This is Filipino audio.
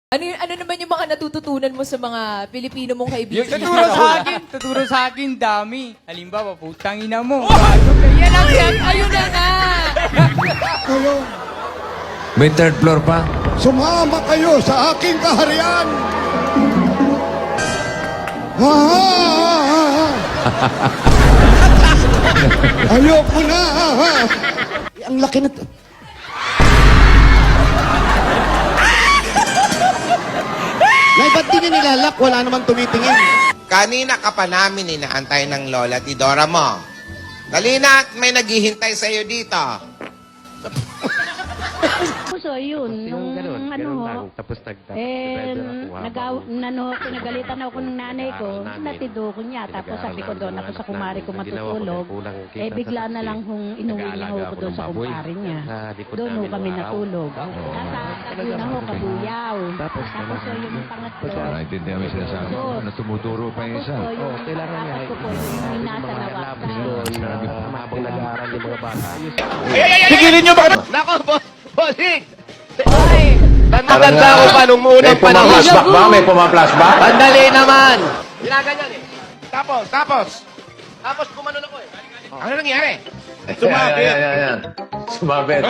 Ano naman yung mga natututunan mo sa mga Pilipino mong kaibigan? Yung tuturo sa akin, dami. Halimbawa, putang ina mo. Bago ka. Yan ang yan. Ayun na nga! Kayo, May third floor pa? sumama kayo sa aking kaharian. Ha, ha, ha, ha. Ayoko na. Ha, ha. Ang laki na... Nay, ba't di niya nilalak? Wala namang tumitingin. Kanina ka pa namin inaantay ng lola Tidora mo. Dali na at may naghihintay sa iyo dito. So, yun, nung ganun lang. Tapos pinagalitan ako ng nanay ko, natido ko niya. Tapos sabi ko doon ako sa kumari ko matutulog. Bigla na lang inuwi niya ako doon sa kumari niya. Doon ho kami natulog. Nasa na ho, kabuyaw. Tapos so, yung pangatlo. Naintindihan mo yung sinasabi mo na tumuturo pa yung isa. So, yung pangatlo ko po, yung minasa na wakta. habang nag-aaral yung mga bata. Tigilin nyo ba? Nako, bossing! Tanda ko pa nung unang panahon. May pumaplasbak ba? May pumaplasbak? Sandali naman! Ginaganyan eh. Tapos kumanon ako eh. Ano nangyari? Sumabit. Sumabit.